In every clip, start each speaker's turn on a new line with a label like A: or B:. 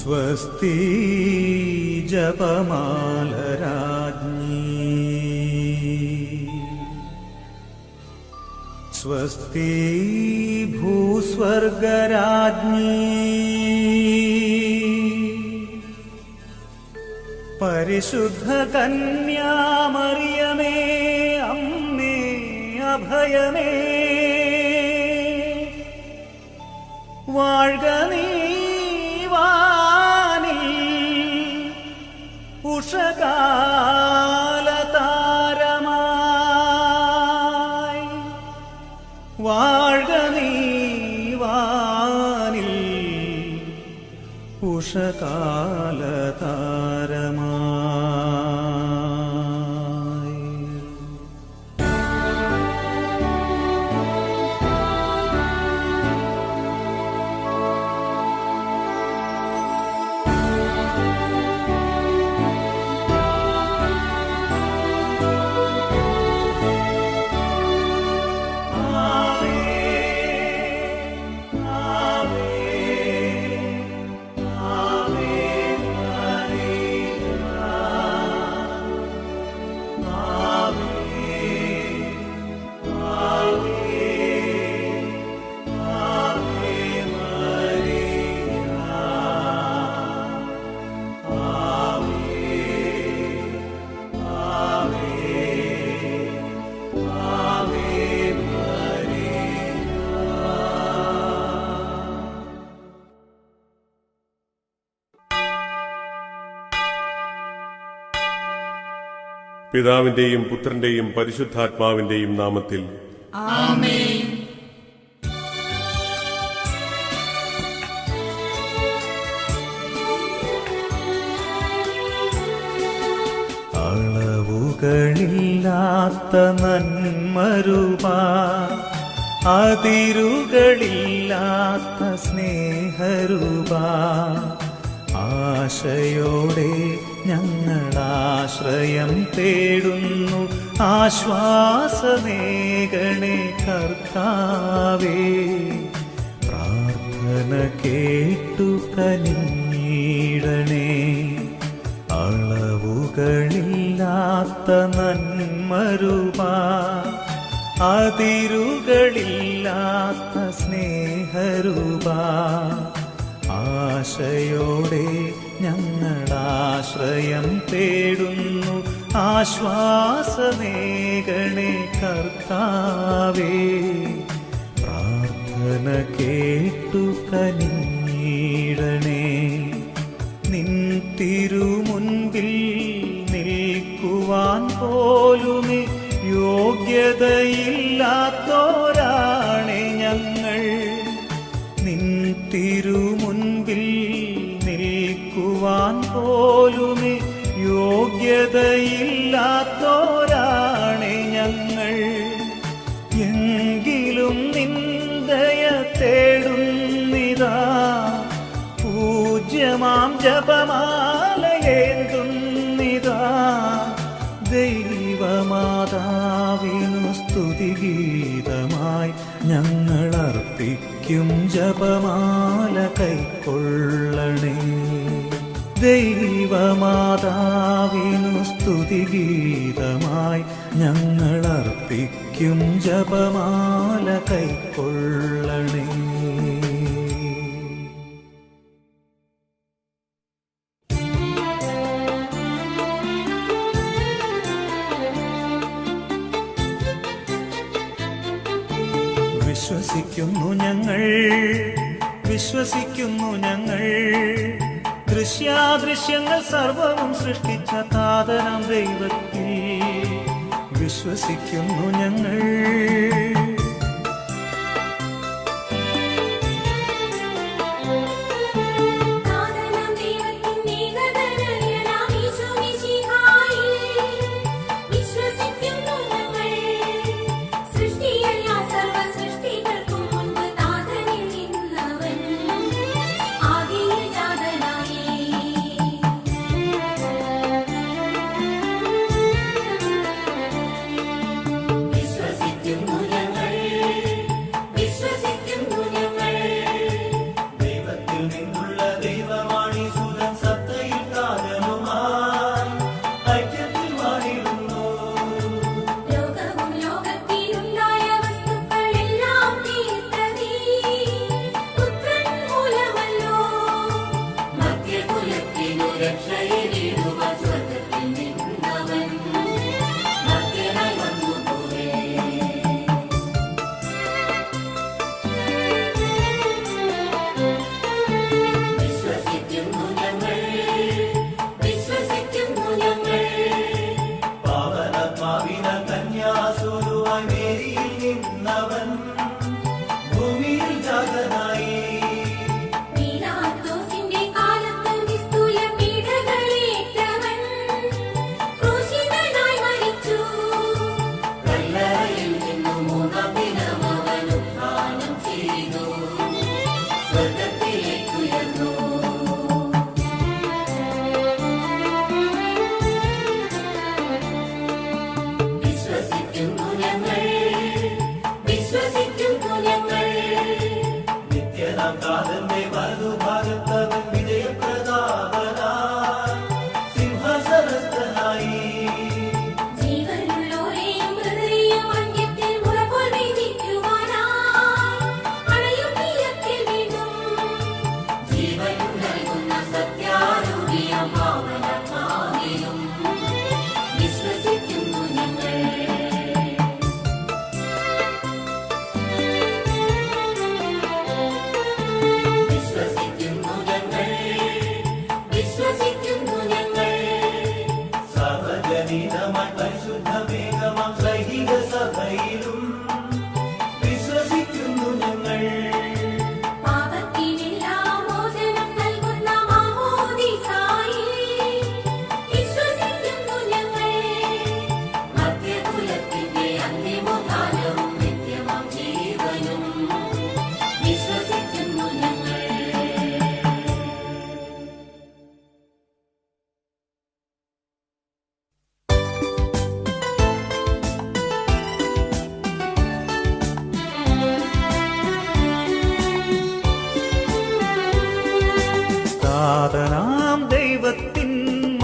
A: സ്വസ്തി ജപമാലരാജ്ഞി സ്വസ്തി ഭൂസ്വർഗരാജ്ഞി പരിശുദ്ധ കന്യാമറിയമേ അമ്മേ അഭയമേ വാഴ്ക നീ വാനിൽ ഉഷകാലതാരമായി വാഴ്ക നീ വാനിൽ ഉഷകാലതാരമായി.
B: പിതാവിന്റെയും പുത്രന്റെയും പരിശുദ്ധാത്മാവിന്റെയും നാമത്തിൽ
C: ആമേൻ.
A: അളവുകളില്ലാത്ത നന്മരൂപ അതിരുകളില്ലാത്ത സ്നേഹരൂപ ആശയോടെ ഞങ്ങളാശ്രയം തേടുന്നു ആശ്വാസമേകണേ കർത്താവേ പ്രാർത്ഥന കേട്ടു കനിഞ്ഞിടണേ അളവുകളില്ലാത്ത നന്മരൂപ അതിരുകളില്ലാത്ത സ്നേഹരൂപ ആശയോടെ ഞങ്ങളാശ്രയം തേടുന്നു ആശ്വാസമേകണേ കർത്താവേ പ്രാർത്ഥന കേട്ടു കനിഞ്ഞിടണേ നിൻ തിരുമുൻപിൽ നിൽക്കുവാൻ പോലുമേ യോഗ്യതയില്ലാത്തോരാണേ ഞങ്ങൾ നിൻ തിരുമുൻപിൽ നിൽക്കുവാൻ പോലുമേ യോഗ്യതയില്ലാത്തോരാണേ ഞങ്ങൾ എങ്കിലും നിന്ദയ തേടുന്നിതാ പൂജ്യമാം ജപമാലയേന്തുന്നിതാ ദൈവമാതാവിനു സ്തുതിഗീതമായി ഞങ്ങളർപ്പിക്കും ജപമാല കൈക്കൊള്ളണേ ദൈവമാതാവിനു സ്തുതിഗീതമായി ഞങ്ങളർപ്പിക്കും ജപമാല കൈക്കൊള്ളണേ. വിശ്വസിക്കുന്നു ഞങ്ങൾ ദൃശ്യാദൃശ്യങ്ങൾ സർവവും സൃഷ്ടിച്ച താതനാം ദൈവത്തിൽ വിശ്വസിക്കുന്നു ഞങ്ങൾ
C: വിശ്വസിക്കുന്നു ഞങ്ങൾ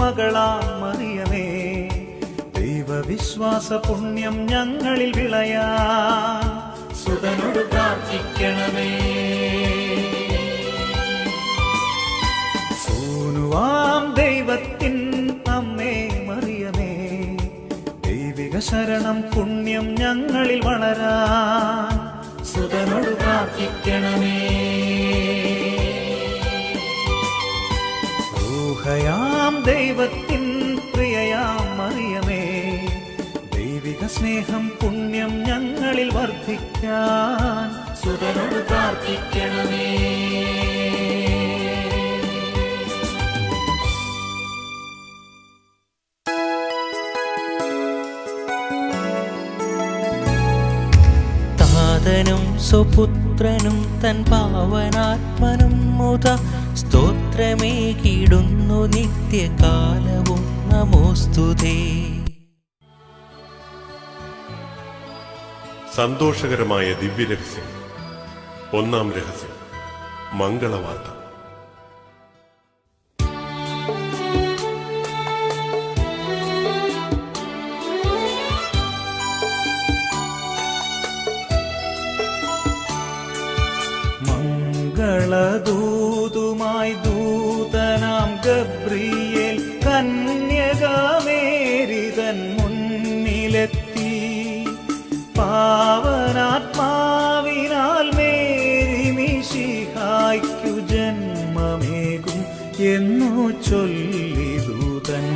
A: മകളാം മറിയമേ, ദൈവവിശ്വാസ പുണ്യം ഞങ്ങളിൽ വിളയാൻ സുതനോട് പ്രാർത്ഥിക്കണമേ. സൂനുവാം ദൈവത്തിൻ അമ്മേ മറിയമേ, ദൈവിക ശരണം പുണ്യം ഞങ്ങളിൽ വളരാൻ സുതനോട് പ്രാർത്ഥിക്കണമേ. ൂഹയാം ദൈവത്തിൻ പ്രിയയാം മറിയമേ, ദൈവിക സ്നേഹം പുണ്യം ഞങ്ങളിൽ വർദ്ധിക്കാൻ സുതനോട് പ്രാർത്ഥിക്കണമേ.
D: താതനും സുപുത്രനും തൻ പാവനാത്മനും മുത സ്തോത്രമേകിടുന്നു നിത്യകാലവും നമോസ്തുതേ.
B: സന്തോഷകരമായ ദിവ്യരഹസ്യം. ഒന്നാം രഹസ്യം, മംഗളവാർത്ത.
A: മംഗളദൂതുമായി ദൂതനാം ഗബ്രിയേൽ കന്യകമേരിതൻ മുന്നിലെത്തി. പാവനാത്മാവിനാൽ മേരി മിശിഹായ്ക്കു ജന്മമേകും എന്നു ചൊല്ലി ദൂതൻ.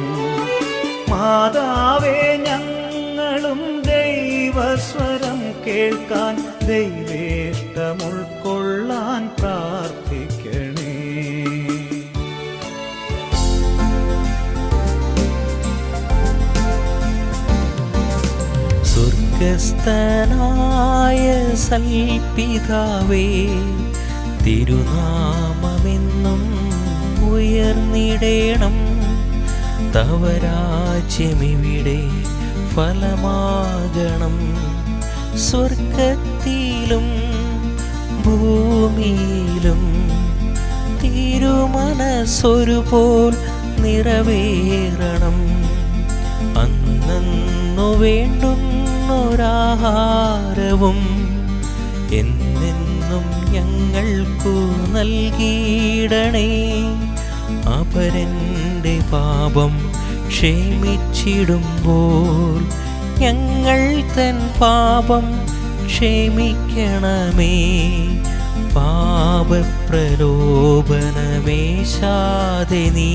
A: മാതാവേ, ഞങ്ങളും ദൈവസ്വരം കേൾക്കാൻ ദൈവേഷ്ടം ഉൾക്കൊള്ളാൻ പ്രാർത്ഥിക്കണേ.
D: സ്വർഗസ്ഥനായ സൽപിതാവേ, തിരുനാമമെന്നും ഉയർന്നിടേണം. തവ രാജ്യമിവിടെ ഫലമാകണം. സ്വർഗത്തിലും ഭൂമിയിലും തിരുമനസ്സൊരുപോൽ നിറവേറണം. അന്നു വേണ്ടുന്നൊരാഹാരവും എന്നെന്നും ഞങ്ങൾക്കു നൽകിയിടണേ. അപരന്റെ പാപം ക്ഷമിച്ചിടുമ്പോൾ ഞങ്ങൾ തൻ പാപം ക്ഷമിക്കണമേ. പാപപ്രലോഭനമേശാതെ നീ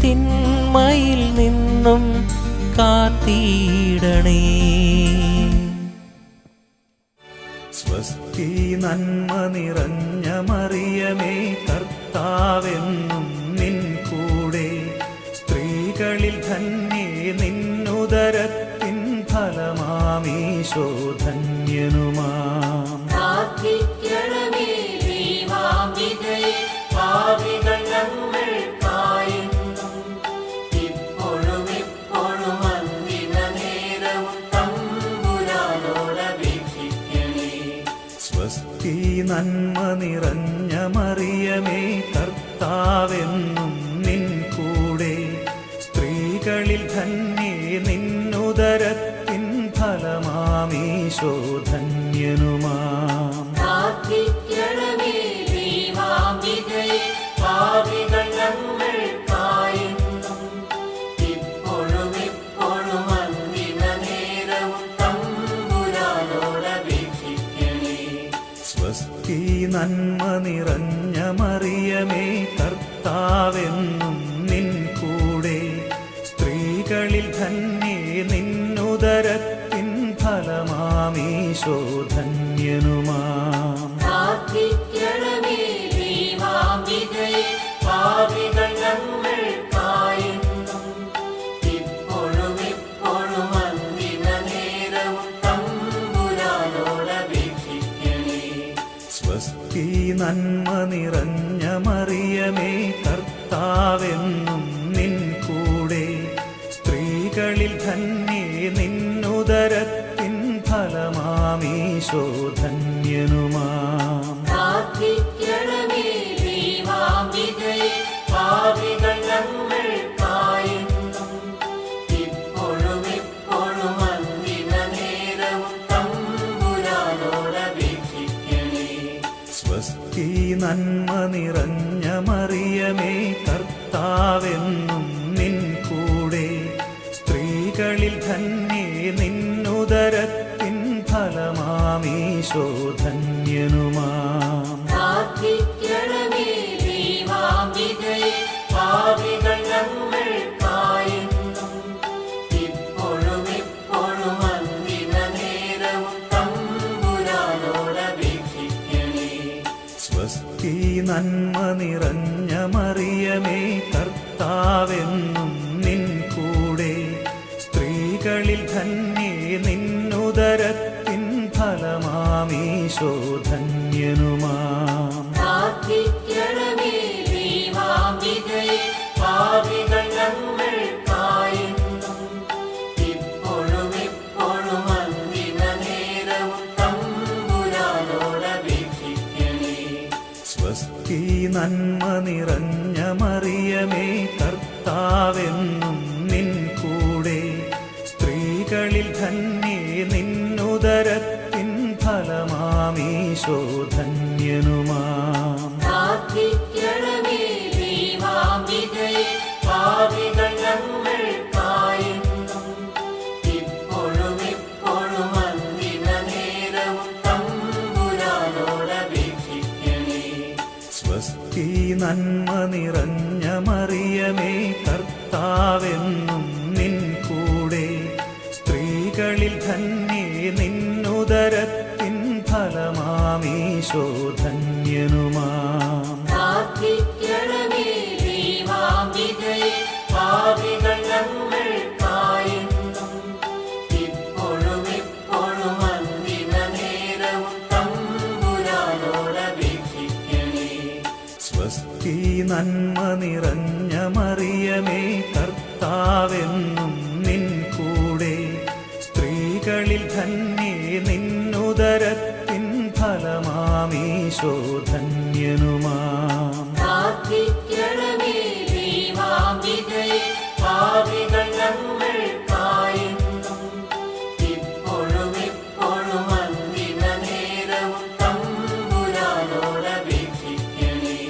D: തിന്മയിൽ നിന്നും കാത്തിടണേ.
A: സ്വസ്തി നന്മ നിറഞ്ഞ മറിയമേ, കർത്താവെന്നും നിൻ കൂടെ. സ്ത്രീകളിൽ ധന്യേ നിന്നുദരത്തിൻ ഫലമാമീശോ ധന്യനുമാം.
C: പ്രാർത്ഥിക്കണമേ ദൈവാംബികയേ, പാപികൾ ഞങ്ങൾക്കായെന്നും ഇപ്പോഴും എപ്പോഴും അന്തിമനേരവും തമ്പുരാനോടപേക്ഷിക്കണേ.
A: സ്വസ്തി നന്മ നിറഞ്ഞ മറിയമേ, കർത്താവെന്നും നിൻ കൂടെ. സ്ത്രീകളിൽ ധന്യേ നിന്നുദരത്തിൻ ഫലമാമീശോ ധന്യനുമാം.
C: പ്രാർത്ഥിക്കണമേ ദൈവാംബികയേ, പാപികൾ ഞങ്ങൾക്കായെന്നും ഇപ്പോഴും എപ്പോഴും അന്തിമനേരവും തമ്പുരാനോടപേക്ഷിക്കണേ.
A: സ്വസ്തി നന്മ നിറഞ്ഞ മറിയമേ, കർത്താവെന്നും നിൻ കൂടെ. സ്ത്രീകളിൽ ധന്യേ നിന്നുദരത്തിൻ ഫലമാമീശോ ധന്യനുമാം.
C: പ്രാർത്ഥിക്കണമേ ദൈവാംബികയേ, പാപികൾ ഞങ്ങൾക്കായെന്നും ഇപ്പോഴും എപ്പോഴും അന്തിമനേരവും തമ്പുരാനോടപേക്ഷിക്കണേ.
A: സ്വസ്തി നന്മ നിറഞ്ഞ മറിയമേ, കർത്താവെന്നും നിൻ കൂടെ. സ്ത്രീകളിൽ ധന്യേ നിന്നുദരത്തിൻ ഫലമാമീശോ ധന്യനുമാം.
C: പ്രാർത്ഥിക്കണമേ ദൈവാംബികയേ, പാപികൾ ഞങ്ങൾക്കായെന്നും
A: നന്മ നിറഞ്ഞ മറിയമേ കർത്താവെന്നും നിൻ കൂടെ സ്ത്രീകളിൽ ധന്യേ നിന്നുദരത്തിൻ ഫലമാമീശോ ധന്യനുമാം.
C: പ്രാർത്ഥിക്കണമേ ദൈവാംബികയെ, പാപികൾ ഞങ്ങൾക്കായെന്നും ഇപ്പോഴും എപ്പോഴും അന്തിമനേരവും തമ്പുരാനോടപേക്ഷിക്കണേ.
A: സ്വസ്തി നന്മ നിറഞ്ഞ മറിയമേ കർത്താവെന്നും നിൻ കൂടെ സ്ത്രീകളിൽ ധന്യേ നിന്നുദരത്തിൻ ഫലമാമീശോ ധന്യനുമാം.
C: പ്രാർത്ഥിക്കണമേ ദൈവാംബികയെ, പാപികൾ ഞങ്ങൾക്കായെന്നും ഇപ്പോഴും എപ്പോഴും അന്തിമനേരവും തമ്പുരാനോടപേക്ഷിക്കണേ.
A: സ്വസ്തി നന്മ നിറഞ്ഞ മറിയമേ കർത്താവെന്നും നിൻ കൂടെ സ്ത്രീകളിൽ ധന്യേ നിന്നുദരത്തിൻ ഫലമാമീശോ ധന്യനുമാം.
C: പ്രാർത്ഥിക്കണമേ ദൈവാംബികയെ, പാപികൾ ഞങ്ങൾക്കായെന്നും ഇപ്പോഴും എപ്പോഴും അന്തിമനേരവും തമ്പുരാനോടപേക്ഷിക്കണേ.
A: സ്വസ്തി നന്മ നിറഞ്ഞ മറിയമേ കർത്താവെന്നും നിൻ കൂടെ സ്ത്രീകളിൽ ധന്യേ നിന്നുദരത്തിൻ ഫലമാമീശോ ധന്യനുമാം.
C: പ്രാർത്ഥിക്കണമേ ദൈവാംബികയെ, പാപികൾ ഞങ്ങൾക്കായെന്നും ഇപ്പോഴും എപ്പോഴും അന്തിമനേരവും തമ്പുരാനോടപേക്ഷിക്കണേ.
A: സ്വസ്തി നന്മ നിറഞ്ഞ മറിയമേ കർത്താവെന്നും നിൻ കൂടെ സ്ത്രീകളിൽ ധന്യേ നിന്നുദരത്തിൻ ഫലമാമീശോ ധന്യനുമാം.
C: പ്രാർത്ഥിക്കണമേ ദൈവാംബികയെ, പാപികൾ ഞങ്ങൾക്കായെന്നും ഇപ്പോഴും എപ്പോഴും അന്തിമനേരവും തമ്പുരാനോടപേക്ഷിക്കണേ.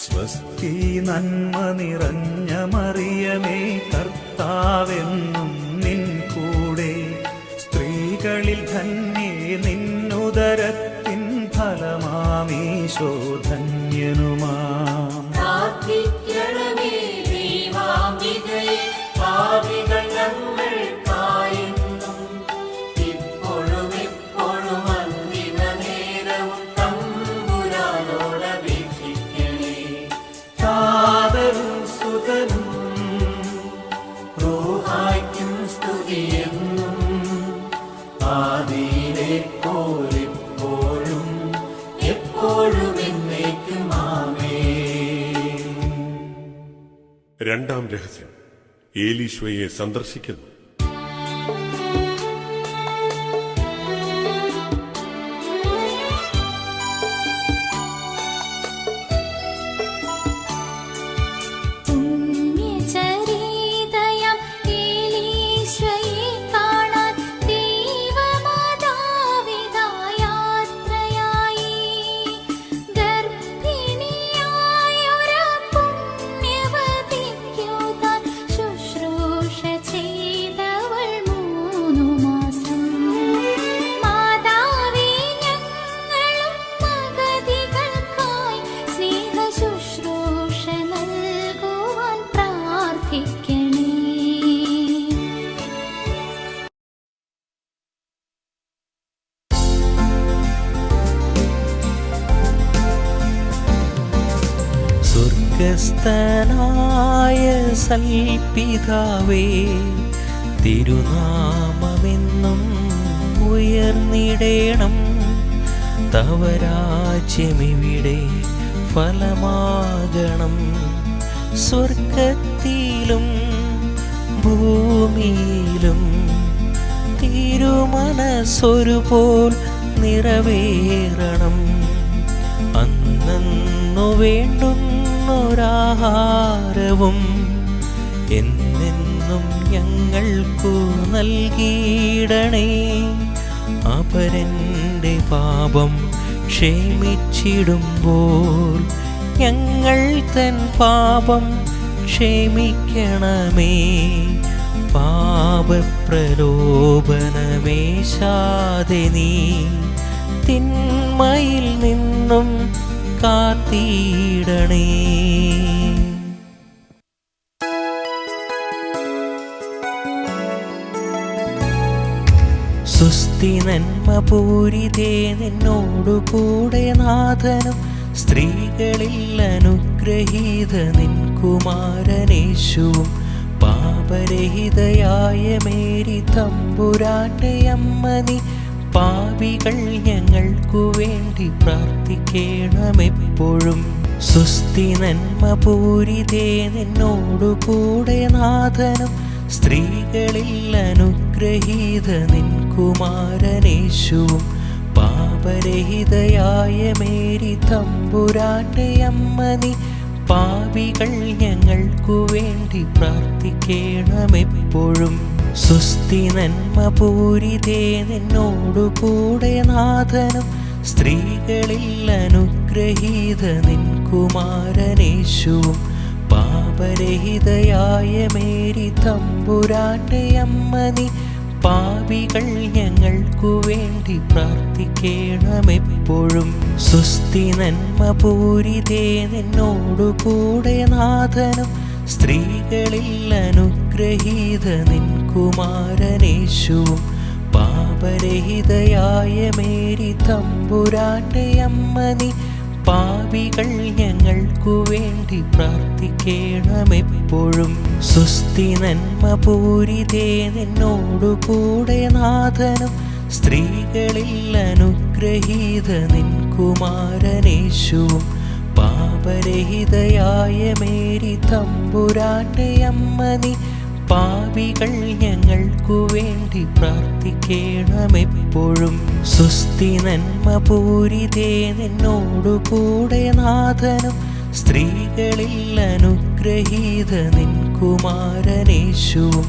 A: സ്വസ്തി നന്മ നിറഞ്ഞ മറിയമേ കർത്താവെന്നും നിൻ കൂടെ സ്ത്രീകളിൽ ധന്യേ നിന്നുദരത്തിൻ ഫലമാമീശോ ധന്യനുമാം.
C: പ്രാർത്ഥിക്കണമേ ദൈവാംബികയെ, പാപികൾ ഞങ്ങൾക്കായെന്നും ഇപ്പോഴും എപ്പോഴും അന്തിമനേരവും തമ്പുരാനോടപേക്ഷിക്കണേ.
A: താതനും സുതനും
C: റൂഹായ്ക്കും സ്തുതിയെന്നും ആദിയിലെ പോലെപ്പോഴും എപ്പോഴും എന്നേക്കും ആമേൻ.
B: രണ്ടാം രഹസ്യം ഏലീശോയെ സന്ദർശിക്കുന്നു.
E: പുണ്യചരിതയാം ഏലീശയെ കാണാൻ ദൈവമാതാവിതായാത്രയായി. ഗർഭിണിയായൊരു പുണ്യവതിക്കു താൻ ശുശ്രൂഷ ചെയ്തവൾ 3 മാസം. മാതാവേ, ഞങ്ങളും അഗതികൾക്കായി സ്നേഹശുശ്രൂഷ നൽകുവാൻ പ്രാർത്ഥിക്കണേ.
D: സ്വർഗസ്ഥനായ സൽപിതാവേ, തിരുനാമമെന്നും ഉയർന്നിടേണം. തവ രാജ്യമിവിടെ ഫലമാകണം. സ്വർഗത്തിലും ഭൂമിയിലും തിരുമനസ്സൊരുപോൽ നിറവേറണം. അന്നു വേണ്ടുന്നൊരാഹാരവും എന്നെന്നും ഞങ്ങൾക്കു നൽകിയിടണേ. അപരൻ്റെ പാപം ക്ഷമിച്ചിടുമ്പോൾ ഞങ്ങൾ തൻ പാപം ക്ഷമിക്കണമേ. പാപപ്രലോഭനമേശാതെ നീ തിന്മയിൽ നിന്നും കാത്തിടണേ. സുസ്തി നന്മ പൂരിതേ നിന്നോടുകൂടെ നാഥനും സ്ത്രീകളിൽ അനുഗ്രഹീത നിൻ കുമാരനേശുവും. പാപരഹിതയായ മേരി തമ്പുരാന്റെ അമ്മ നീ പാപികൾ ഞങ്ങൾക്കു വേണ്ടി പ്രാർത്ഥിക്കണമെപ്പോഴും. സുസ്തി നന്മ പൂരിതേ നിന്നോടുകൂടെ നാഥനും സ്ത്രീകളിൽ അനുഗ്രഹീത നിൻ കുമാരനേശുവും. പാപരഹിതയായ മേരി തമ്പുരാന്റെ അമ്മ നീ പാപികൾ ഞങ്ങൾക്കു വേണ്ടി പ്രാർത്ഥിക്കണമെപ്പോഴും. സുസ്തി നന്മ പൂരിതേ നിന്നോടുകൂടെ നാഥനും സ്ത്രീകളിൽ അനുഗ്രഹീത നിൻ കുമാരനേശുവും. പാപരഹിതയായ മേരി തമ്പുരാന്റെ അമ്മ നീ പാപികൾ ഞങ്ങൾക്കു വേണ്ടി പ്രാർത്ഥിക്കണമെപ്പോഴും. സുസ്തി നന്മ പൂരിതേ നിന്നോടുകൂടെ നാഥനും സ്ത്രീകളിൽ അനുഗ്രഹീത നിൻ കുമാരനേശുവും. പാപരഹിതയായ മേരി തമ്പുരാന്റെ അമ്മ നീ പാപികൾ ഞങ്ങൾക്കു വേണ്ടി പ്രാർത്ഥിക്കണമെപ്പോഴും. സുസ്തി നന്മ പൂരിതേ നിന്നോടുകൂടെ നാഥനും സ്ത്രീകളിൽ അനുഗ്രഹീത നിൻ കുമാരനേശുവും. പാപരഹിതയായ മേരി തമ്പുരാന്റെ അമ്മ നീ പാപികൾ ഞങ്ങൾക്കു വേണ്ടി പ്രാർത്ഥിക്കണമെപ്പോഴും. സുസ്തി നന്മ പൂരിതേ നിന്നോടുകൂടെ നാഥനും സ്ത്രീകളിൽ അനുഗ്രഹീത നിൻ കുമാരനേശുവും.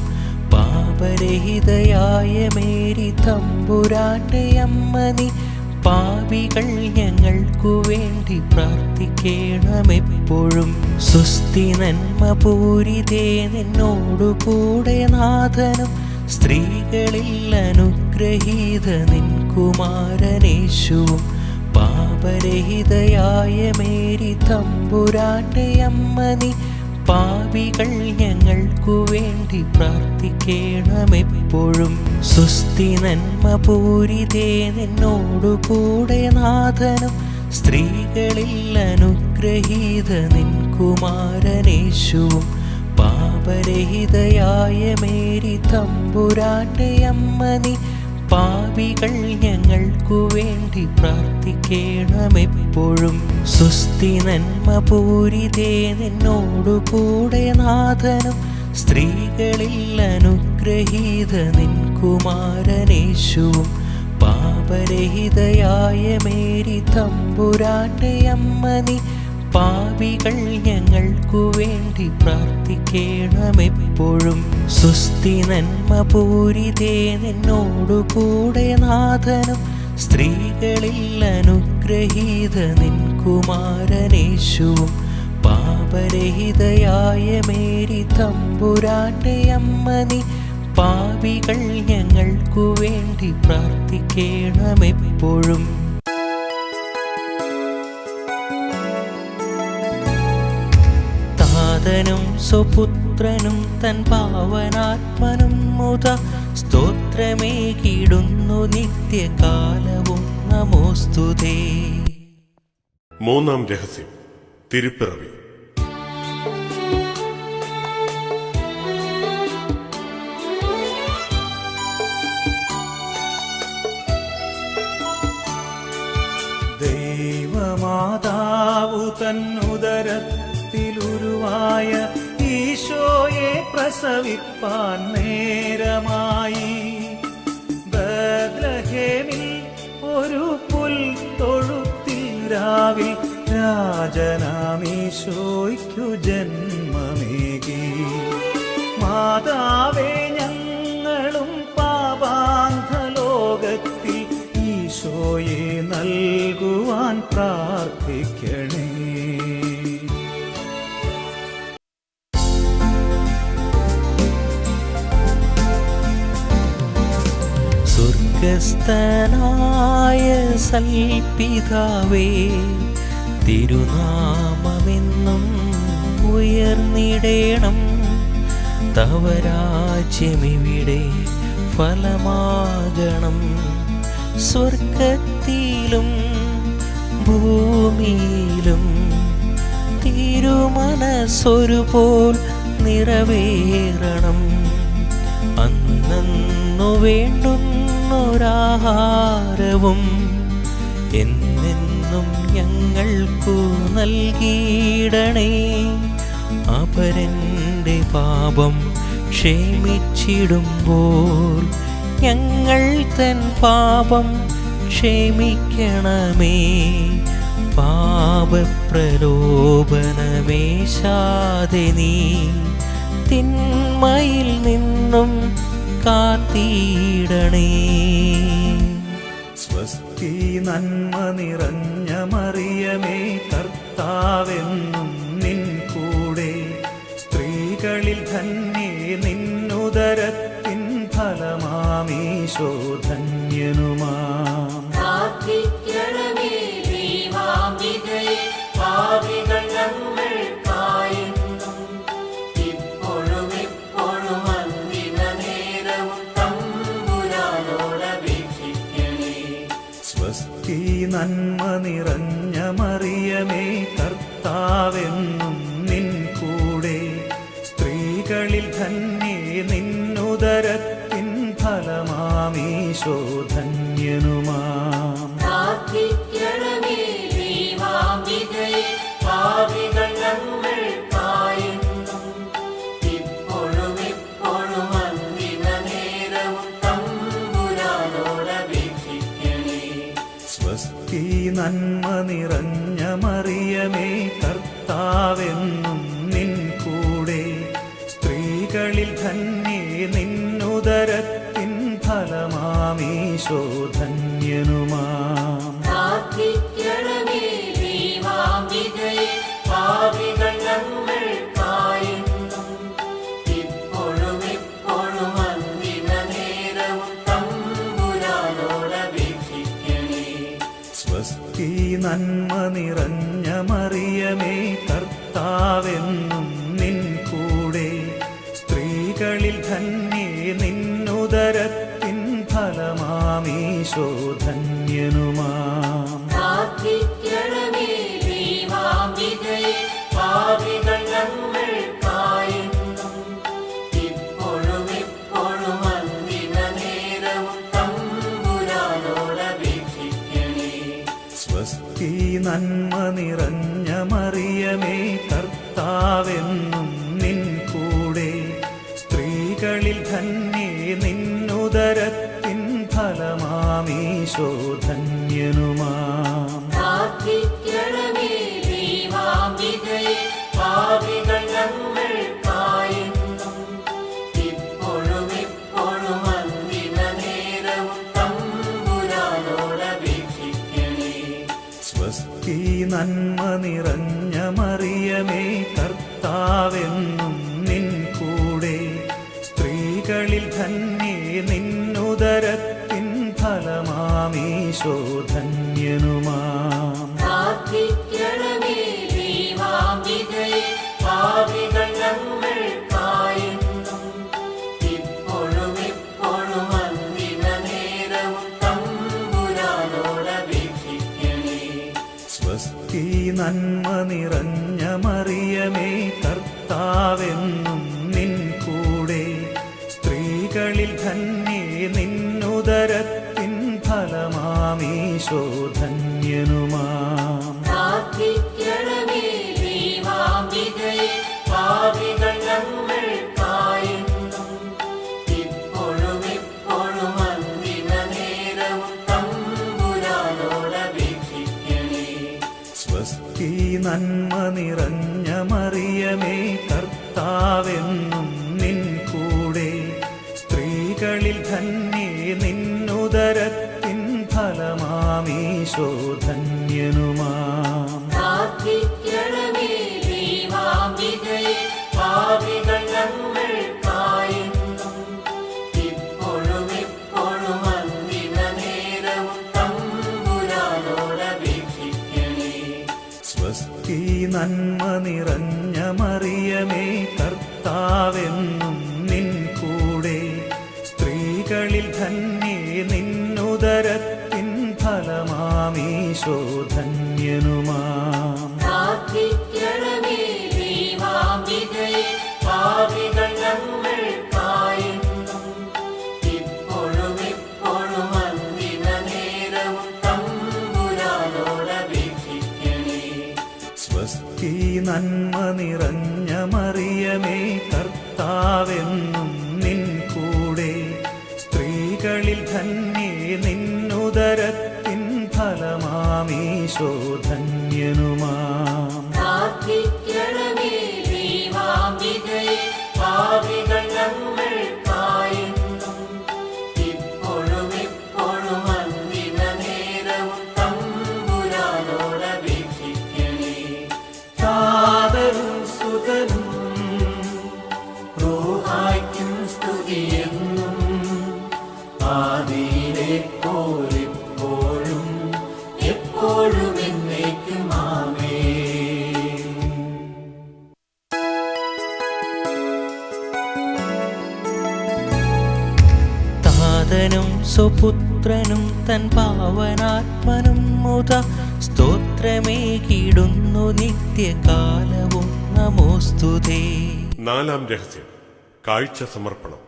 D: പാപരഹിതയായ മേരി തമ്പുരാന്റെ അമ്മ നീ പാപികൾ ഞങ്ങൾക്കു വേണ്ടി പ്രാർത്ഥിക്കണമെപ്പോഴും. സുസ്തി നന്മ പൂരിതേ നിന്നോടുകൂടെ നാഥനും സ്ത്രീകളിൽ അനുഗ്രഹീത നിൻ കുമാരനേശുവും. പാപരഹിതയായ മേരി തമ്പുരാന്റെ അമ്മ നീ പാപികൾ ഞങ്ങൾക്കു വേണ്ടി പ്രാർത്ഥിക്കണമെപ്പോഴും. സുസ്തി നന്മ പൂരിതേ നിന്നോടുകൂടെ നാഥനും സ്ത്രീകളിൽ അനുഗ്രഹീത നിൻ കുമാരനേശുവും. പാപരഹിതയായ മേരി തമ്പുരാന്റെ അമ്മ നീ പാപികൾ ഞങ്ങൾക്കു വേണ്ടി പ്രാർത്ഥിക്കണമെപ്പോഴും. സുസ്തി നന്മ പൂരിതേ നിന്നോടുകൂടെ നാഥനും സ്ത്രീകളിൽ അനുഗ്രഹീത നിൻ കുമാരനേശുവും. പാപരഹിതയായ മേരി തമ്പുരാന്റെ അമ്മ നീ പാപികൾ ഞങ്ങൾക്കു വേണ്ടി പ്രാർത്ഥിക്കണമെപ്പോഴും. സുസ്തി നന്മ പൂരിതേ നിന്നോടുകൂടെ നാഥനും സ്ത്രീകളിൽ അനുഗ്രഹീത നിൻ കുമാരനേശുവും. പാപരഹിതയായ മേരി തമ്പുരാന്റെ അമ്മ നീ പാപികൾ ഞങ്ങൾക്കു വേണ്ടി പ്രാർത്ഥിക്കണമെപ്പോഴും. താതനും സ്വപുത്രനും തൻ പാവനാത്മനും മുത സ്തോത്രമേകിടുന്നു നിത്യകാലവും നമോസ്തുതേ.
B: മൂന്നാം രഹസ്യം, തിരുപ്പിറവി.
A: ദൈവമാതാവു തന്നുദരത്തിലുരുവായ ഈശോയെ പ്രസവിപ്പാൻ നേരമായി. ബത്ലഹേമിൽ ഒരു പുൽത്തൊഴുത്തിൽ രാവിൽ രാജനാമീശോയ്ക്കു ജന്മമേകി. മാതാവേ, ഞങ്ങളും പാപാന്ധ ലോകത്തിൽ ഈശോയെ നൽകുവാൻ പ്രാർത്ഥിക്കണേ.
D: സ്വർഗസ്ഥനായ സൽപിതാവേ, തിരുനാമമെന്നും ഉയർന്നിടേണം. തവ രാജ്യമിവിടെ ഫലമാകണം. സ്വർഗത്തിലും ഭൂമിയിലും തിരുമനസ്സൊരുപോൽ നിറവേറണം. അന്നു വേണ്ടുന്നൊരാഹാരവും എന്നെന്നും ഞങ്ങൾക്കു നൽകിയിടണേ. അപരന്റെ പാപം ക്ഷമിച്ചിടുമ്പോൾ ഞങ്ങൾ തൻ പാപം ക്ഷമിക്കണമേ. പാപപ്രലോഭനമേശാതെ നീ തിന്മയിൽ നിന്നും കാത്തിടണേ.
A: സ്വസ്തി നന്മ നിറഞ്ഞ മറിയമേ, കർത്താവെന്നും നിൻ കൂടെ. സ്ത്രീകളിൽ ധന്യേ നിന്നുദരത്തിൻ ഫലമാമീശോ ധന്യനുമാം.
C: പ്രാർത്ഥിക്കണമേ ദൈവാംബികയെ, പാപികൾ ഞങ്ങൾക്കായെന്നും ഇപ്പോഴും എപ്പോഴും അന്തിമനേരവും തമ്പുരാനോടപേക്ഷിക്കണേ.
A: സ്വസ്തി നന്മ നിറഞ്ഞ മറിയമേ, കർത്താവെന്നും നിൻ കൂടെ. സ്ത്രീകളിൽ ധന്യേ നിന്നുദരത്തിൻ ഫലമാമീശോ ധന്യനുമാം.
C: പ്രാർത്ഥിക്കണമേ ദൈവാംബികയെ, പാപികൾ ഞങ്ങൾക്കായെന്നും ഇപ്പോഴും എപ്പോഴും അന്തിമനേരവും തമ്പുരാനോടപേക്ഷിക്കണേ.
A: സ്വസ്തി നന്മ നിറഞ്ഞ മറിയമേ, കർത്താവെന്നും നിൻ കൂടെ. സ്ത്രീകളിൽ ധന്യേ നിന്നുദരത്തിൻ ഫലമാമീശോ ധന്യനുമാം.
C: പ്രാർത്ഥിക്കണമേ ദൈവാംബികയെ, പാപികൾ ഞങ്ങൾക്കായെന്നും ഇപ്പോഴും എപ്പോഴും അന്തിമനേരവും തമ്പുരാനോടപേക്ഷിക്കണേ.
A: സ്വസ്തി നന്മ നിറഞ്ഞ മറിയമേ, കർത്താവെന്നും നിൻ കൂടെ. സ്ത്രീകളിൽ ധന്യേ നിന്നുദരത്തിൻ ഫലമാമീശോ ധന്യനുമാം.
C: പ്രാർത്ഥിക്കണമേ ദൈവാംബികയെ, പാപികൾ ഞങ്ങൾക്കായെന്നും ഇപ്പോഴും എപ്പോഴും അന്തിമനേരവും തമ്പുരാനോടപേക്ഷിക്കണേ.
A: സ്വസ്തി നന്മ നിറഞ്ഞ മറിയമേ, കർത്താവെന്നും നിൻ കൂടെ. സ്ത്രീകളിൽ ധന്യേ നിന്നുദരത്തിൻ ഫലമാമീശോ ധന്യനുമാം.
C: പ്രാർത്ഥിക്കണമേ ദൈവാംബികയെ, പാപികൾ ഞങ്ങൾക്കായെന്നും ഇപ്പോഴും എപ്പോഴും അന്തിമനേരവും തമ്പുരാനോടപേക്ഷിക്കണേ.
A: സ്വസ്തി നന്മ നിറഞ്ഞ മറിയമേ, കർത്താവെന്നും നിൻ കൂടെ. സ്ത്രീകളിൽ ധന്യേ നിന്നുദരത്തിൻ ഫലമാമീശോ ധന്യനുമാം.
C: പ്രാർത്ഥിക്കണമേ ദൈവാംബികയെ, പാപികൾ ഞങ്ങൾക്കായെന്നും ഇപ്പോഴും എപ്പോഴും അന്തിമനേരവും തമ്പുരാനോടപേക്ഷിക്കണേ.
A: സ്വസ്തി നന്മ നിറഞ്ഞ മറിയമേ, കർത്താവെന്നും നിൻ കൂടെ. സ്ത്രീകളിൽ ധന്യേ നിന്നുദരത്തിൻ ഫലമാമീശോ ധന്യനുമാം.
C: പ്രാർത്ഥിക്കണമേ ദൈവാംബികയെ, പാപികൾ ഞങ്ങൾക്കായെന്നും ഇപ്പോഴും എപ്പോഴും അന്തിമനേരവും തമ്പുരാനോടപേക്ഷിക്കണേ.
A: സ്വസ്തി നന്മ നിറഞ്ഞ മറിയമേ, കർത്താവെന്നും നിൻ കൂടെ. സ്ത്രീകളിൽ ധന്യേ നിന്നുദരത്തിൻ ഫലമാമീശോ ധന്യ ധന്യനുമാം.
C: പ്രാർത്ഥിക്കണമേ ദൈവാംബികയെ, പാപികൾ ഞങ്ങൾക്കായെന്നും ഇപ്പോഴും എപ്പോഴും അന്തിമ നേരവും തമ്പുരാനോടപേക്ഷിക്കണേ.
A: സ്വസ്തി നന്മ നിറഞ്ഞ മറിയമേ, കർത്താവെന്നും നിൻ കൂടെ, സ്ത്രീകളിൽ ധന്യേ നിന്നുദരത്തിൻ ഫലമാമീശോ ധന്യനുമാം.
C: പ്രാർത്ഥിക്കണമേ ദൈവാംബികയെ, പാപികൾ ഞങ്ങൾക്കായെന്നും ഇപ്പോഴും എപ്പോഴും അന്തിമ നേരവും തമ്പുരാനോടപേക്ഷിക്കണേ.
A: സ്വസ്തി നന്മ നിറഞ്ഞ മറിയമേ, കർത്താവെന്നും നിൻ കൂടെ, സ്ത്രീകളിൽ ധന്യേ നിന്നുദരത്തിൻ ഫലമാമീശോ ധന്യനുമാം.
C: പ്രാർത്ഥിക്കണമേ ദൈവാംബികയെ, പാപികൾ ഞങ്ങൾക്കായെന്നും ഇപ്പോഴും എപ്പോഴും അന്തിമ നേരവും തമ്പുരാനോടപേക്ഷിക്കണേ.
A: താതനും സുതനും
C: റൂഹായ്ക്കും സ്തുതിയെന്നും ആദിയിലെ പോലെപ്പോഴും എപ്പോഴും എന്നേക്കും ആമേൻ.
D: താതനും സുപുത്രനും തൻ പാവനാത്മനും മുത സ്തോത്രമേകിടുന്നു നിത്യകാലവും നമോസ്തുതേ.
B: നാലാം രഹസ്യം കാഴ്ച സമർപ്പണം.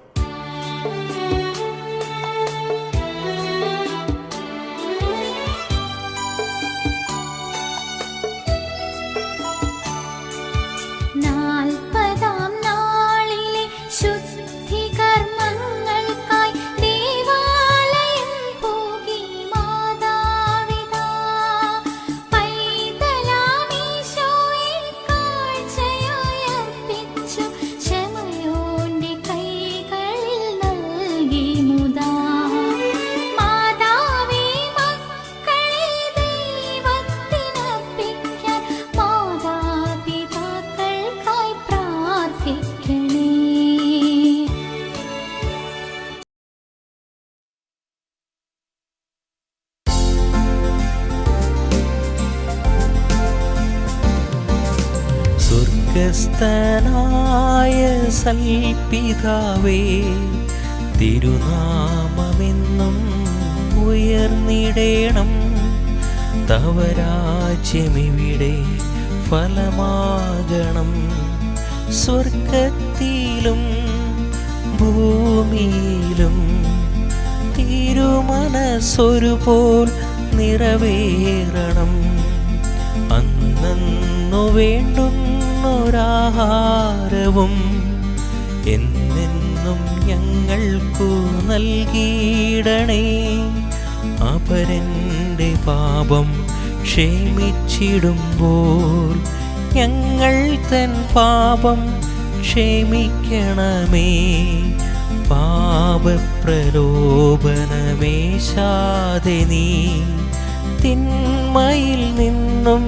E: നാൽപ്പതാം നാളിലെ ശുദ്ധികർമ്മങ്ങൾക്കായി ദേവാലയം പോകി മാതാവിതാ പൈതലാമീശോയെ കാഴ്ചയായി അർപ്പിച്ചു ക്ഷമയോടെ കൈകളിൽ നൽകി മുദാ. മാതാവേ, മക്കളെ ദൈവത്തിനർപ്പിക്കാൻ മാതാപിതാക്കൾക്കായി പ്രാർത്ഥിക്കണേ.
D: സ്വർഗസ്ഥനായ സൽപിതാവേ, തിരുനാമമെന്നും ഉയർന്നിടേണം. തവ രാജ്യമിവിടെ ഫലമാകണം. സ്വർഗത്തിലും ഭൂമിയിലും തിരുമനസ്സൊരുപോൽ നിറവേറണം. അന്നു വേണ്ടുന്നൊരാഹാരവും എന്നെന്നും ഞങ്ങൾക്കു നൽകിയിടണേ. അപരന്റെ പാപം ക്ഷമിച്ചിടുമ്പോൾ ഞങ്ങൾ തൻ പാപം ക്ഷമിക്കണമേ. പാപപ്രലോഭനമേശാതെ നീ തിന്മയിൽ നിന്നും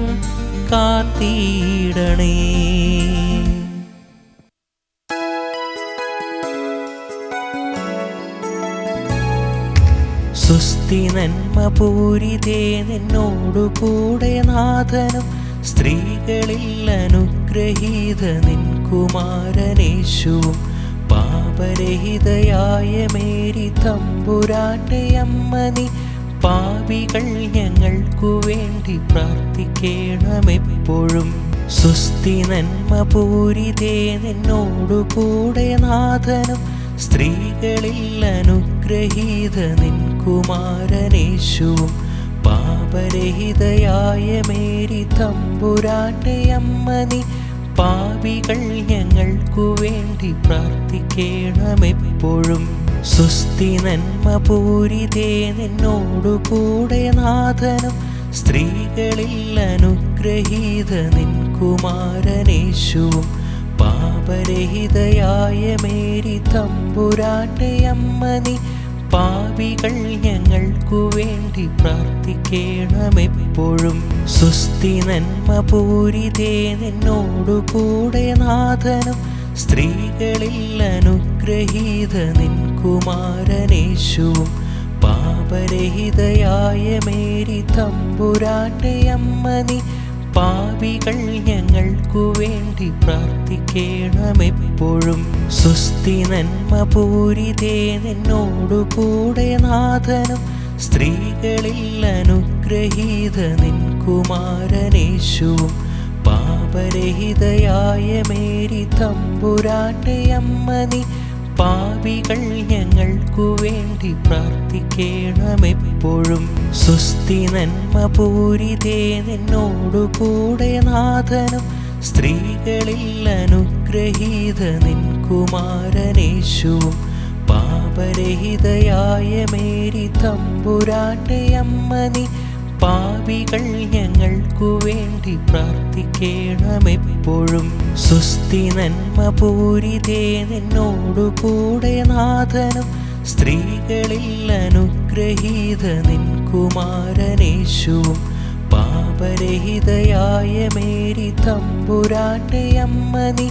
D: കാത്തിടണേ. സുസ്ഥി നന്മ പൂരിതേ, നിന്നോടുകൂടെ നാഥനും സ്ത്രീകളിൽ അനുഗ്രഹീത നിൻ കുമാരനേശുവും. പാപരഹിതയായ മേരി തമ്പുരാന്റെ അമ്മ നീ, പാപികൾ ഞങ്ങൾക്കു വേണ്ടി പ്രാർത്ഥിക്കണമെപ്പോഴും. സുസ്ഥി നന്മ പൂരിതേ, നിന്നോടുകൂടെ നാഥനും സ്ത്രീകളിൽ അനുഗ്രഹീത നിൻ കുമാരനേശുവും. പാപരഹിതയായ മേരി തമ്പുരാന്റെ അമ്മ നീ, പാപികൾ ഞങ്ങൾക്കു വേണ്ടി പ്രാർത്ഥിക്കണമെപ്പോഴും. സുസ്ഥി നന്മ പൂരിതേ, നിന്നോടുകൂടെ നാഥനും സ്ത്രീകളിൽ അനുഗ്രഹീത നിൻ കുമാരനേശുവും. പാപരഹിതയായ മേരി തമ്പുരാന്റെ അമ്മ നീ, പാപികൾ ഞങ്ങൾക്കു വേണ്ടി പ്രാർത്ഥിക്കണമെപ്പോഴും. സുസ്ഥി നന്മ പൂരിതേ നിന്നോടു കൂടെ നാഥനും സ്ത്രീകളിൽ അനുഗ്രഹീത നിൻ കുമാരനേശുവും. പാപരഹിതയായ മേരി തമ്പുരാന്റെ അമ്മ നീ പാപികൾ ഞങ്ങൾക്കു വേണ്ടി പ്രാർത്ഥിക്കണമെപ്പോഴും. സുസ്ഥി നന്മ പൂരിതേ നിന്നോടു കൂടെ നാഥനും സ്ത്രീകളിൽ അനുഗ്രഹീത നിൻ കുമാരനേശുവും. പാപരഹിതയായ മേരി തമ്പുരാന്റെ അമ്മ നീ പാപികൾ ഞങ്ങൾക്കു വേണ്ടി പ്രാർത്ഥിക്കണമെപ്പോഴും. സുസ്ഥി നന്മ പൂരിതേ നിന്നോടു കൂടെ നാഥനും സ്ത്രീകളിൽ അനുഗ്രഹീത നിൻ കുമാരനേശുവും. പാപരഹിതയായ മേരി തമ്പുരാന്റെ അമ്മ നീ പാപികൾ ഞങ്ങൾക്കു വേണ്ടി പ്രാർത്ഥിക്കണമെപ്പോഴും. സുസ്ഥി നന്മ പൂരിതേ നിന്നോടു കൂടെ നാഥനും സ്ത്രീകളിൽ അനുഗ്രഹീത നിൻ കുമാരനേശുവും. പാപരഹിതയായ മേരി തമ്പുരാന്റെ അമ്മ നീ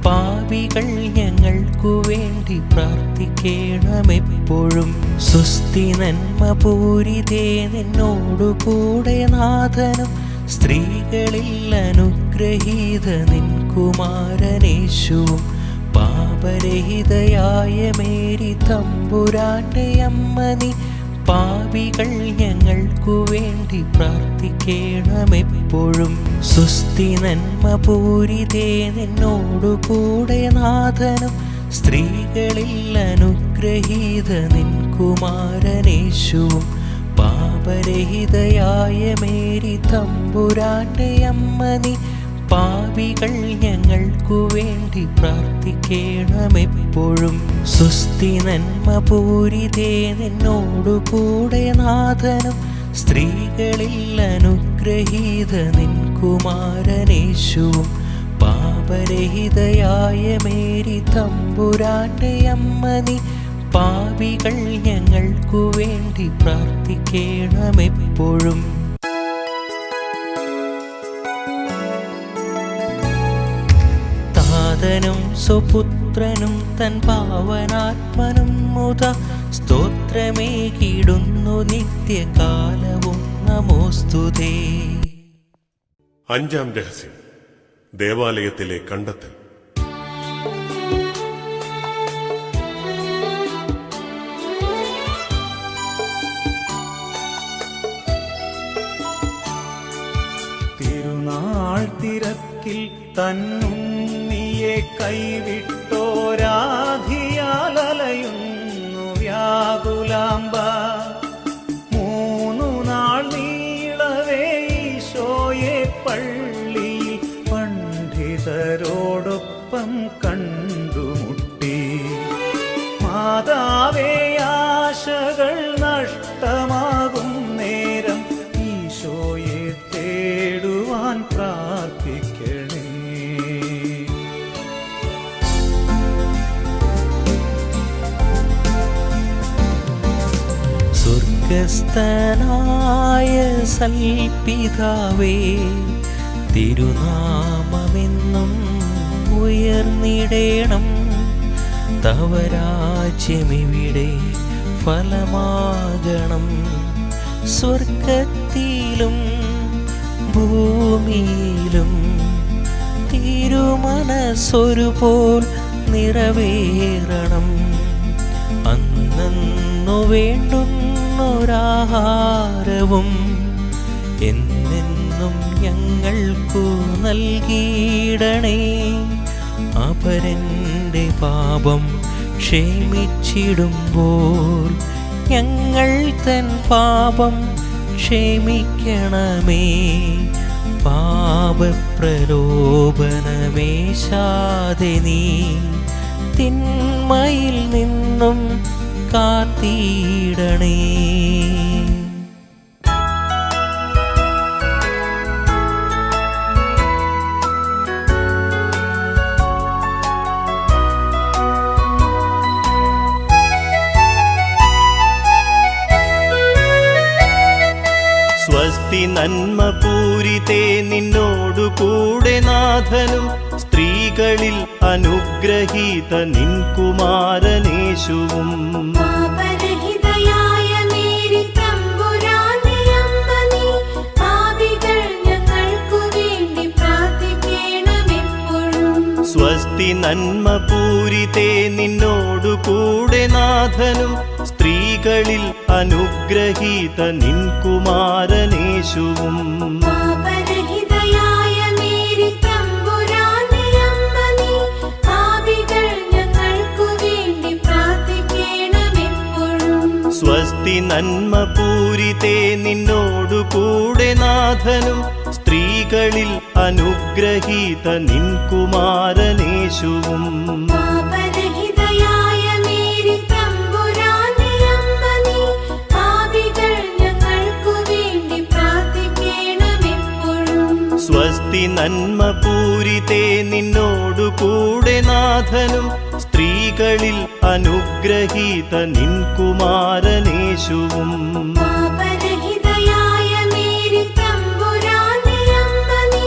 D: പാപികൾ ഞങ്ങൾക്കു വേണ്ടി പ്രാർത്ഥിക്കണമെപ്പോഴും. സുസ്ഥി നന്മ പൂരിതേ നിന്നോടു കൂടെ നാഥനും സ്ത്രീകളിൽ അനുഗ്രഹീത നിൻ കുമാരനേശുവും. പാപരഹിതയായ മേരി തമ്പുരാന്റെ അമ്മ നീ പാപികൾ ഞങ്ങൾക്കു വേണ്ടി പ്രാർത്ഥിക്കണമെപ്പോഴും. സുസ്ഥി നന്മ പൂരിതേ നിന്നോടു കൂടെ നാഥനും സ്ത്രീകളിൽ അനുഗ്രഹീത നിൻ കുമാരനേശുവും. പാപരഹിതയായ മേരി തമ്പുരാന്റെ അമ്മ നീ പാപികൾ ഞങ്ങൾക്കു വേണ്ടി പ്രാർത്ഥിക്കണമെപ്പോഴും. സുസ്ഥി നന്മ പൂരിതേ നിന്നോടു കൂടെ നാഥനും സ്ത്രീകളിൽ അനുഗ്രഹീത നിൻ കുമാരനേശുവും. പാപരഹിതയായ മേരി തമ്പുരാന്റെ അമ്മ നീ പാപികൾ ഞങ്ങൾക്കു വേണ്ടി പ്രാർത്ഥിക്കണമെപ്പോഴും. താതനും സ്വപുത്രനും തൻ പാവനാത്മനും മുത സ്തോത്രമേകിടുന്നു നിത്യകാലവും നമോസ്തുതേ.
B: അഞ്ചാം രഹസ്യം, ദേവാലയത്തിലെ കണ്ടെത്തൽ.
A: തിരുനാൾ തിരക്കിൽ തന്നുണ്ണിയെ കൈവിട്ടോരാധിയാലയുന്നു വ്യാകുലാംബ. 3 നാൾ നീളവേ ഈശോയെ പള്ളിയിൽ പണ്ഡിതരോടൊപ്പം കണ്ടുമുട്ടി. മാതാവേ ആശകൾ നഷ്ടമാകും നേരം ഈശോയെ തേടുവാൻ പ്രാർത്ഥിക്കണേ.
D: സ്വർഗസ്ഥനായ സൽപിതാവേ, തിരുനാമമെന്നും ഉയർന്നിടേണം. തവ രാജ്യമിവിടെ ഫലമാകണം. സ്വർഗത്തിലും ഭൂമിയിലും തിരുമനസ്സൊരുപോൽ നിറവേറണം. അന്നു വേണ്ടുന്നൊരാഹാരവും എന്നെന്നും ഞങ്ങൾക്കു നൽകിയിടണേ. അപരന്റെ പാപം ക്ഷമിച്ചിടുമ്പോൾ ഞങ്ങൾ തൻ പാപം ക്ഷമിക്കണമേ. പാപപ്രലോഭനമേശാതെ നീ തിന്മയിൽ നിന്നും കാത്തിടണേ. സ്വസ്തി നന്മ പൂരിതേ നിന്നോടു കൂടെ നാഥനും സ്ത്രീകളിൽ അനുഗ്രഹീത നിൻ കുമാരനേശുവും.
E: പാപരഹിതയായ മേരി തമ്പുരാന്റെ അമ്മ നീ, പാപികൾ ഞങ്ങൾക്കു വേണ്ടി പ്രാർത്ഥിക്കണമെപ്പോഴും.
D: സ്വസ്തി നന്മ പൂരിതേ നിന്നോടു കൂടെ നാഥനും സ്ത്രീകളിൽ അനുഗ്രഹീത നിൻ കുമാരനേശുവും.
E: പാപരഹിതയായ മേരി തമ്പുരാന്റെ അമ്മ നീ, പാപികൾ ഞങ്ങൾക്കു വേണ്ടി പ്രാർത്ഥിക്കണമെപ്പോഴും.
D: സ്വസ്തി നന്മ പൂരിതേ നിന്നോടു കൂടെ നാഥനും സ്ത്രീകളിൽ അനുഗ്രഹീത നിൻ കുമാരനേശുവും.
E: പാപരഹിതയായ മേരി തമ്പുരാന്റെ അമ്മ നീ, പാപികൾ ഞങ്ങൾക്കു വേണ്ടി പ്രാർത്ഥിക്കണമെപ്പോഴും.
D: സ്വസ്തി നന്മ പൂരിതേ നിന്നോടു കൂടെ നാഥനും സ്ത്രീകളിൽ അനുഗ്രഹീത നിൻ കുമാരനേശുവും.
E: പാപരഹിതയായ മേരി തമ്പുരാന്റെ അമ്മ നീ,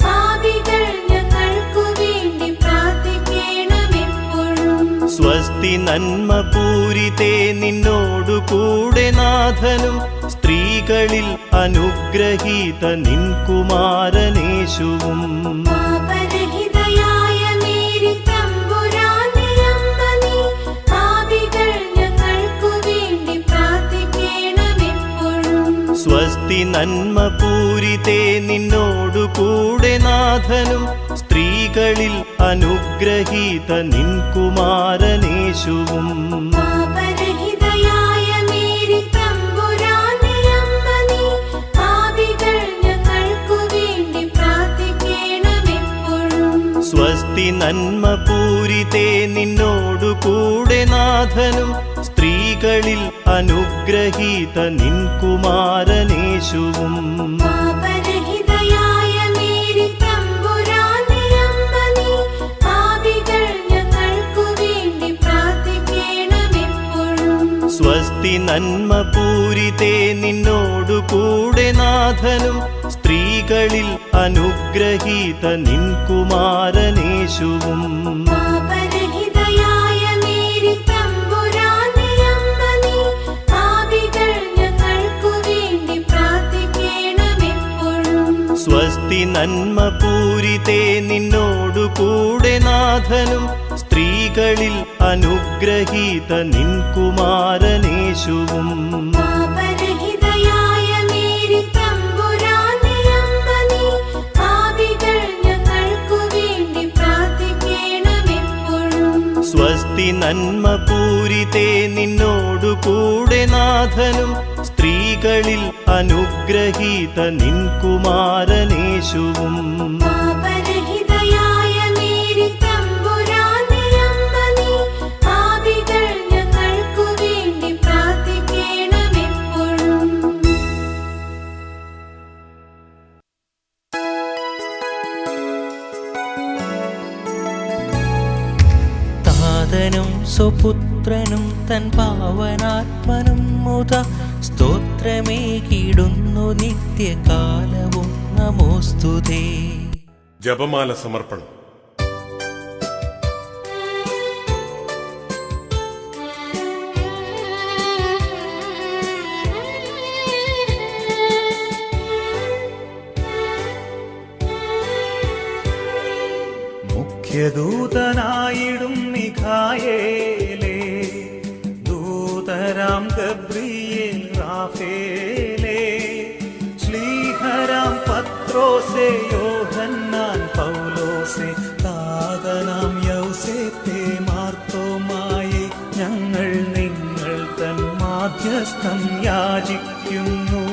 E: പാപികൾ ഞങ്ങൾക്കു വേണ്ടി പ്രാർത്ഥിക്കണമെപ്പോഴും.
D: സ്വസ്തി നന്മ പൂരിതേ നിന്നോടു കൂടെ നാഥനും സ്ത്രീകളിൽ അനുഗ്രഹീത നിൻ കുമാരനേശുവും.
E: പാപരഹിതയായ മേരി തമ്പുരാന്റെ അമ്മ നീ, പാപികൾ ഞങ്ങൾക്കു വേണ്ടി പ്രാർത്ഥിക്കണമെപ്പോഴും.
D: സ്വസ്തി നന്മ പൂരിതേ നിന്നോടു കൂടെ നാഥനും സ്ത്രീകളിൽ അനുഗ്രഹീത നിൻ കുമാരനേശുവും.
E: പാപരഹിതയായ മേരി തമ്പുരാന്റെ അമ്മ നീ, പാപികൾ ഞങ്ങൾക്കു വേണ്ടി പ്രാർത്ഥിക്കണമെപ്പോഴും.
D: സ്വസ്തി നന്മ പൂരിതേ നിന്നോടു കൂടെ നാഥനും സ്ത്രീകളിൽ അനുഗ്രഹീത നിൻ കുമാരനേശുവും.
E: പാപരഹിതയായ മേരി തമ്പുരാന്റെ അമ്മ നീ, പാപികൾ ഞങ്ങൾക്കു വേണ്ടി പ്രാർത്ഥിക്കണമെപ്പോഴും.
D: സ്വസ്തി നന്മ പൂരിതേ നിന്നോടു കൂടെ നാഥനും സ്ത്രീകളിൽ അനുഗ്രഹീത നിൻ കുമാരനേശുവും.
E: പാപരഹിതയായ മേരി തമ്പുരാന്റെ അമ്മ നീ, പാപികൾ ഞങ്ങൾക്കു വേണ്ടി പ്രാർത്ഥിക്കണമെപ്പോഴും.
D: സ്വസ്തി നന്മ പൂരിതേ നിന്നോടു കൂടെ നാഥനും സ്ത്രീകളിൽ അനുഗ്രഹീത നിൻ കുമാരനേശുവും.
E: പാപരഹിതയായ മേരി തമ്പുരാന്റെ അമ്മ നീ, പാപികൾ ഞങ്ങൾക്കു വേണ്ടി പ്രാർത്ഥിക്കണമെപ്പോഴും.
D: സ്വസ്തി നന്മ പൂരിതേ നിന്നോടു കൂടെ നാഥനും സ്ത്രീകളിൽ അനുഗ്രഹീത നിൻ കുമാരനേശുവും.
E: പാപരഹിതയായ മേരി തമ്പുരാന്റെ അമ്മ നീ, പാപികൾ ഞങ്ങൾക്കു വേണ്ടി പ്രാർത്ഥിക്കണമെപ്പോഴും.
D: താതനും സുപുത്രനും തൻ പാവനാത്മനും മുത സ്തോത്രമേകിടുന്നു നിത്യകാലവും നമോസ്തുതേ.
B: ജപമാല സമർപ്പണം.
A: മുഖ്യദൂതനായിടും മിഖായേലേ, ദൂതരാം ഗബ്രിയേൽ റാഫേലേ, ശ്ലീഹരാം പത്രോസേ യോഹന്നാൻ പൗലോസേ, താതനാം യൗസേപ്പേ മാർത്തോമായേ, ഞങ്ങൾ നിങ്ങൾ തൻ മാധ്യസ്ഥം യാചിക്കുന്നു.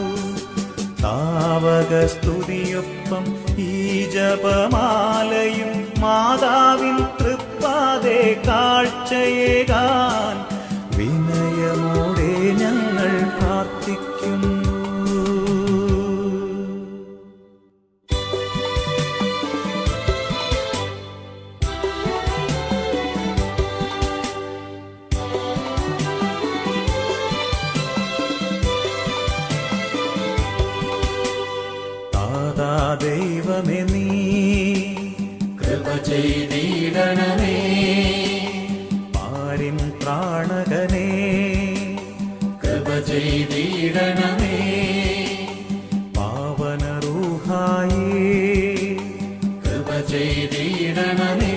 A: താവകസ്തുതിയൊപ്പം ഈ ജപമാലയും മാതാവിൻ തൃപ്പാതെ കാഴ്ചയേകാൻ വിനയമോടെ ഞങ്ങൾ പ്രാർത്ഥിക്കുന്നു. പ്രാണകനേ
C: കൃപ ചെയ്തിടണമേ
A: പാവന റൂഹായേ
C: കൃപ ചെയ്തിടണമേ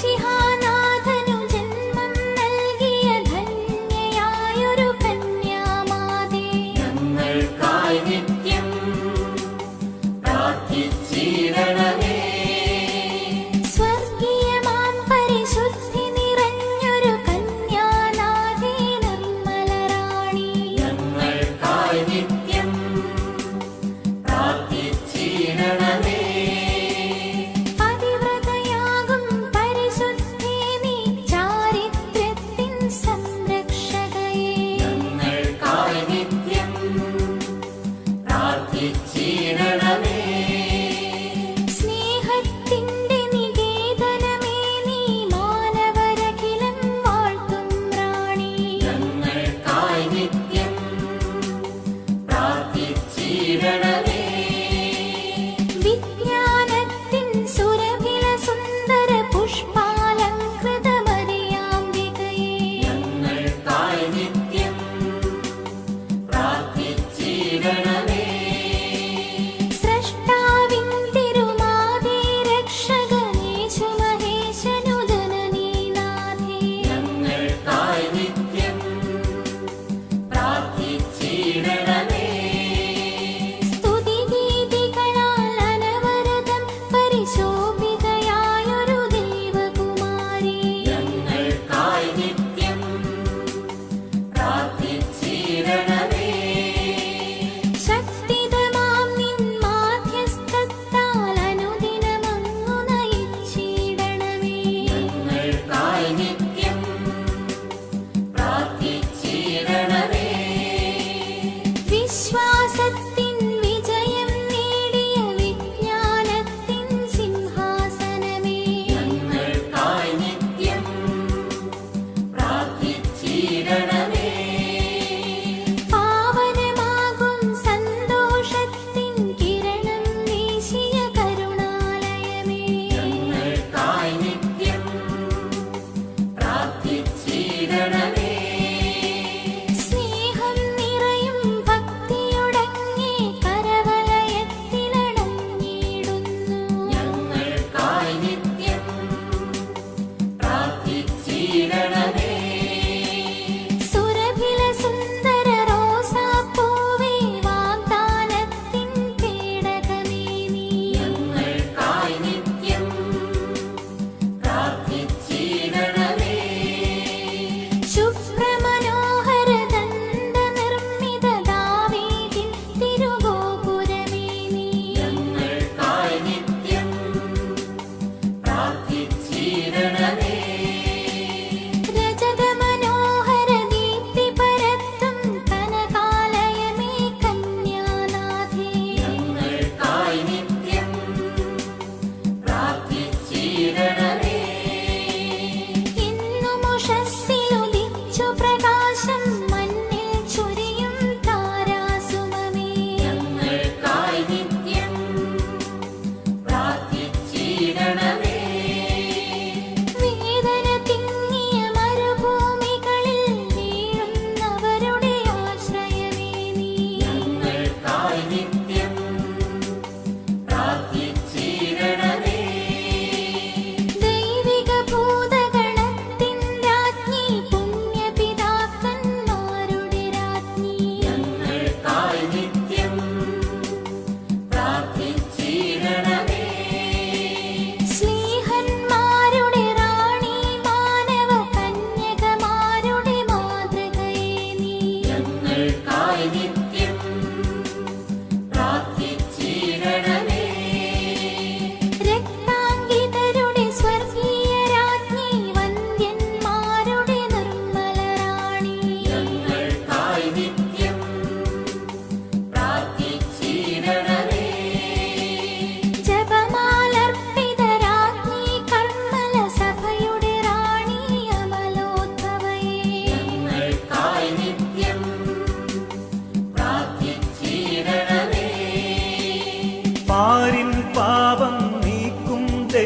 E: മിശിഹാനാഥനു ജന്മം നൽകിയ ധന്യയായൊരു കന്യാമാതേ,
C: ഞങ്ങൾക്കായി നിത്യം പ്രാർത്ഥിച്ചിടണമേ
E: സ്വർഗീയമാം പരിശുദ്ധി നിറഞ്ഞൊരു കന്യാ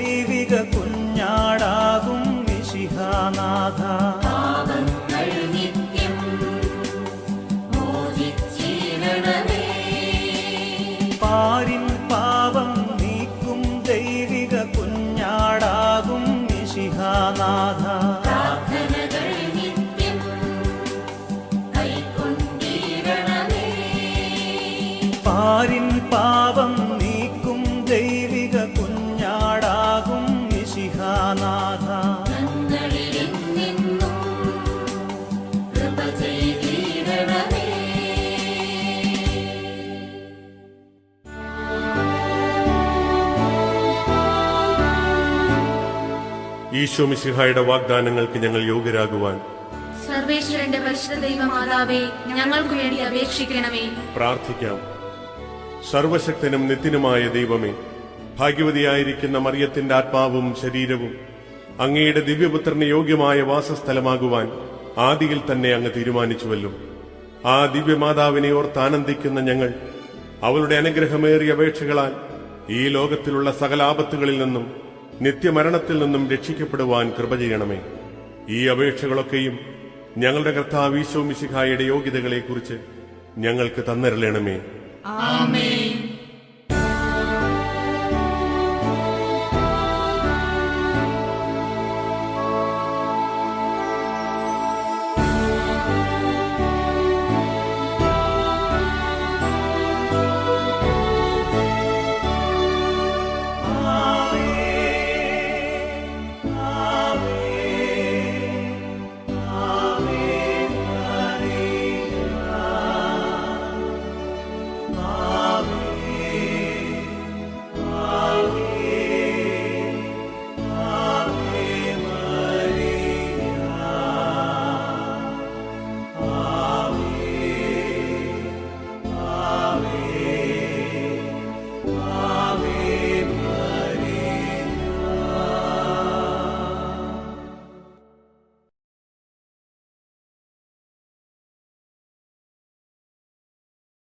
A: ദൈവിക കുഞ്ഞാടാകും മിശിഹാനാഥ.
C: പാപങ്ങൾ നിത്യം മോചിച്ചിടണമേ.
A: പാരിൻ പാപം നീക്കും ദൈവിക കുഞ്ഞാടാകും മിശിഹാനാഥ.
C: പ്രാർത്ഥനകൾ നിത്യം കൈക്കൊണ്ടിടണമേ.
A: പാരിൻ പാപം നീക്കും ദൈവിക കുഞ്ഞാടാകും മിശിഹാനാഥ.
C: ഞങ്ങളിൽ നിന്നും കൃപ ചെയ്തിടണമേ.
B: ഈശോ മിശിഹായുടെ വാഗ്ദാനങ്ങൾക്ക് ഞങ്ങൾ യോഗ്യരാകുവാൻ
F: സർവേശ്വരന്റെ പരിശുദ്ധ ദൈവമാതാവേ, ഞങ്ങൾക്ക് വേണ്ടി അപേക്ഷിക്കണമേ.
B: പ്രാർത്ഥിക്കാം. സർവശക്തനും നിത്യനുമായ ദൈവമേ, ഭാഗ്യവതിയായിരിക്കുന്ന മറിയത്തിന്റെ ആത്മാവും ശരീരവും അങ്ങയുടെ ദിവ്യപുത്രന് യോഗ്യമായ വാസസ്ഥലമാകുവാൻ ആദിയിൽ തന്നെ അങ്ങ് തീരുമാനിച്ചുവല്ലോ. ആ ദിവ്യമാതാവിനെ ഓർത്താനന്ദിക്കുന്ന ഞങ്ങൾ അവളുടെ അനുഗ്രഹമേറിയ അപേക്ഷകളാൽ ഈ ലോകത്തിലുള്ള സകല ആപത്തുകളിൽ നിന്നും നിത്യമരണത്തിൽ നിന്നും രക്ഷിക്കപ്പെടുവാൻ കൃപ ചെയ്യണമേ. ഈ അപേക്ഷകളൊക്കെയും ഞങ്ങളുടെ കർത്താവ് ഈശോ മിശിഹായുടെ യോഗ്യതകളെക്കുറിച്ച് ഞങ്ങൾക്ക് തന്നരുളണമേ.
F: ആമേൻ.